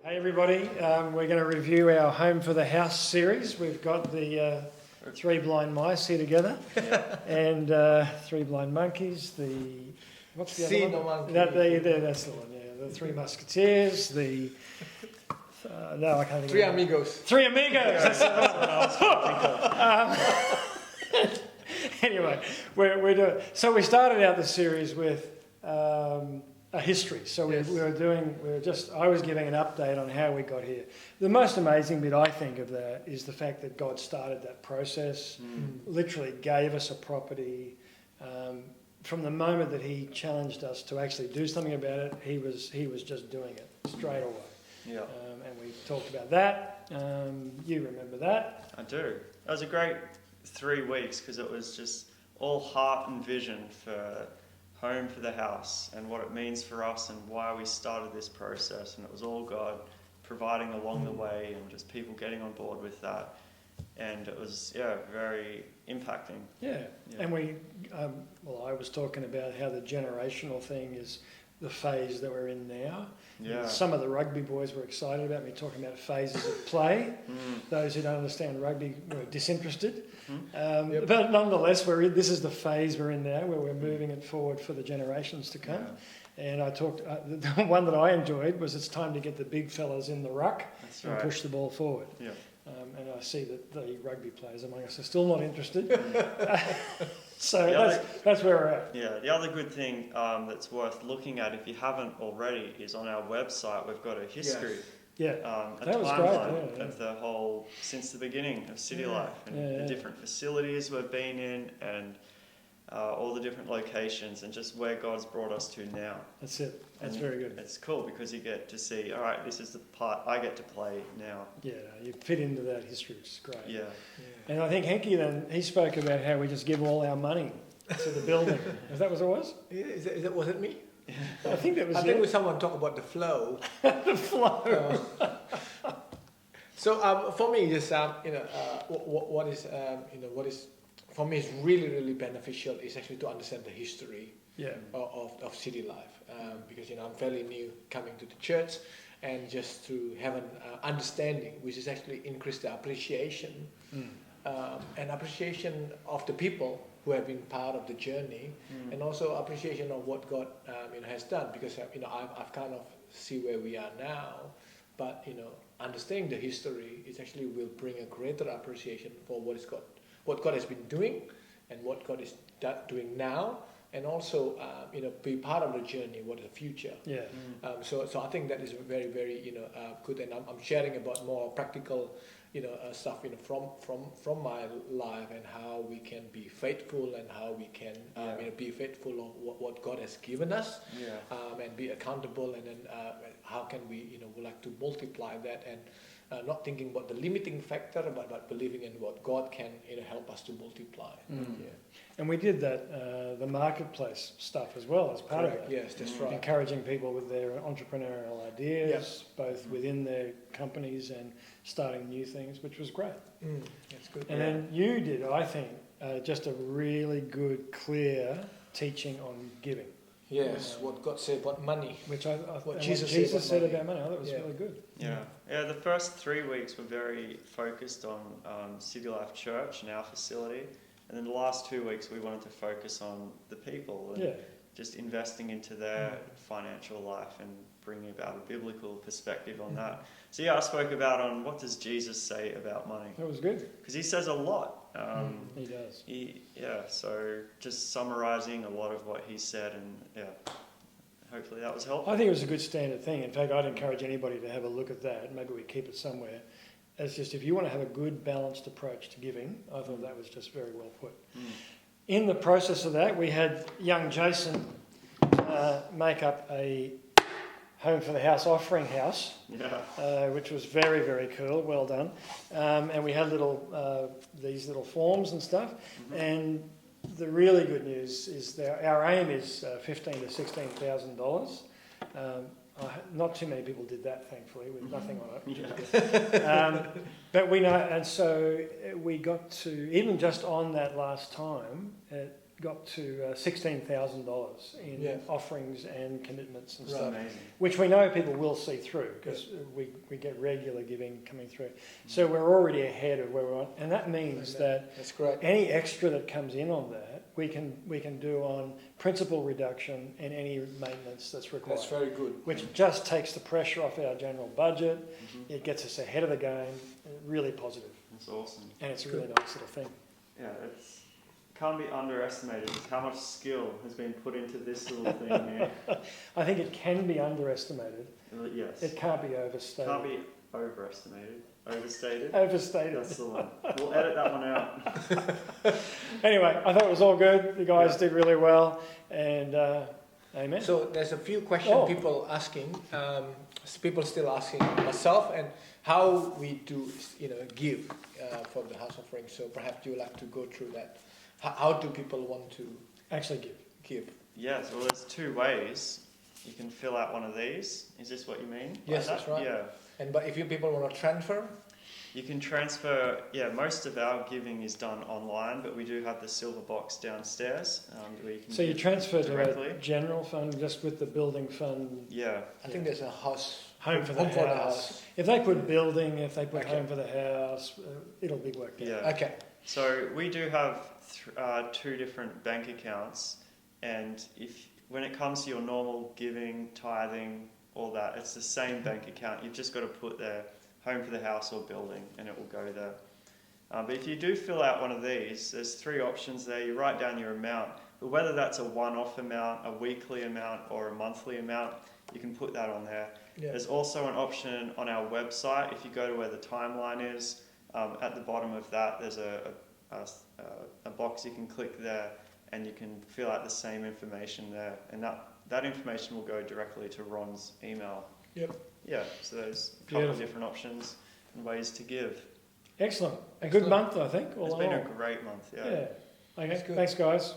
Hey everybody, we're going to review our Home for the House series. We've got the three blind mice here together and three blind monkeys. What's the other one? That's the one, yeah. The Three Musketeers, no, I can't think Three of it. Amigos. Three Amigos, that's the one I was thinking of. Anyway, we're doing, so we started out the series with a history. So I was giving an update on how we got here. The most amazing bit, I think, of that is the fact that God started that process, literally gave us a property. From the moment that He challenged us to actually do something about it, He was just doing it straight away. Yeah. And we talked about that. You remember that? I do. It was a great 3 weeks because it was just all heart and vision for Home for the House and what it means for us and why we started this process. And it was all God providing along the way and just people getting on board with that. And it was, very impacting. Yeah. And I was talking about how the generational thing is the phase that we're in now. Yeah. Some of the rugby boys were excited about me talking about phases of play. Those who don't understand rugby were disinterested. But nonetheless, this is the phase we're in now, where we're moving it forward for the generations to come. Yeah. And I talked. The one that I enjoyed was it's time to get the big fellas in the ruck and push the ball forward. Yeah. And I see that the rugby players among us are still not interested. So that's where we're at. Yeah, the other good thing that's worth looking at if you haven't already is on our website we've got a history. Yeah, a that was timeline great. Of the whole, since the beginning of City Life and the different facilities we've been in and all the different locations and just where God's brought us to now. That's it. That's very good. It's cool because you get to see, all right, this is the part I get to play now. Yeah, you fit into that history, which is great. Yeah. And I think Henky he spoke about how we just give all our money to the building. Is that what it was? Yeah, was it me? I think that was I think someone talked about the flow. The flow. So for me, just what is for me is really, really beneficial is actually to understand the history of City Life, because I'm fairly new coming to the church, and just to have an understanding, which is actually increase the appreciation and appreciation of the people who have been part of the journey, and also appreciation of what God has done, because I've kind of see where we are now, but understanding the history is actually will bring a greater appreciation for what God has been doing and what God is doing now, and also be part of the journey, what is the future. Yeah. So I think that is very, very good, and I'm sharing about more practical stuff from my life, and how we can be faithful, and how we can be faithful of what God has given us, and be accountable, and then how can we would like to multiply that, and not thinking about the limiting factor, but believing in what God can help us to multiply. And we did that, the marketplace stuff as well as part of it. Yes, that's right. Encouraging people with their entrepreneurial ideas, both within their companies and starting new things, which was great. That's good. And then you did, I think, just a really good, clear teaching on giving. Yes, what God said about money. Which what Jesus said about money. I thought it was really good. Yeah, the first 3 weeks were very focused on City Life Church and our facility. And then the last 2 weeks we wanted to focus on the people and just investing into their financial life and bringing about a biblical perspective on that. So I spoke about on what does Jesus say about money. That was good. Because he says a lot. He does. So just summarising a lot of what he said, and hopefully that was helpful. I think it was a good standard thing. In fact, I'd encourage anybody to have a look at that. Maybe we keep it somewhere. It's just, if you want to have a good balanced approach to giving, I thought that was just very well put. In the process of that, we had young Jason make up a Home for the House offering house, which was very, very cool. Well done. And we had these little forms and stuff. And the really good news is that our aim is $15,000 to $16,000. Not too many people did that, thankfully, with nothing on it. But we know, and so we got to, even just on that last time, it got to $16,000 in Yeah. offerings and commitments and Right. stuff, Amazing. which we know people will see through because we get regular giving coming through. So we're already ahead of where we want, and that means that That's great. any extra that comes in on that, we can do on principal reduction and any maintenance that's required. That's very good. Which just takes the pressure off our general budget. Mhm. It gets us ahead of the game. Really positive, That's awesome. and it's a really nice little thing. Yeah, it's can't be underestimated just how much skill has been put into this little thing here. I think it can be underestimated. Yes. It can't be overstated. Can't be overestimated. Overstated. Overstated. That's the one. We'll edit that one out. Anyway, I thought it was all good. The guys did really well, and amen. So there's a few questions Oh. people asking. People still asking myself and how we do, give for the house offering. So perhaps you would like to go through that. How do people want to Actually give? Yes, well, there's two ways. You can fill out one of these. Is this what you mean? Yes, Like that's that? right. Yeah. But if you people want to transfer, You can transfer, most of our giving is done online, but we do have the silver box downstairs where you can So you give transfer to directly. a general fund just with the building fund. Yeah, I think there's a house. Home for the house. If they put building, if they put Okay. home for the house, it'll be worked out. yeah. Okay. So we do have two different bank accounts, and when it comes to your normal giving, tithing, all that, it's the same bank account. You've just got to put there home for the house or building, and it will go there. But if you do fill out one of these, there's three options there. You write down your amount, but whether that's a one-off amount, a weekly amount, or a monthly amount, you can put that on there. Yeah. There's also an option on our website. If you go to where the timeline is, at the bottom of that, there's a box you can click there, and you can fill out the same information there, and that information will go directly to Ron's email. Yep. Yeah, so there's a couple of Beautiful. different options and ways to give. Excellent. A good Excellent. month, I think. All It's in been all. a great month, Yeah. Okay. That's good. Thanks, guys.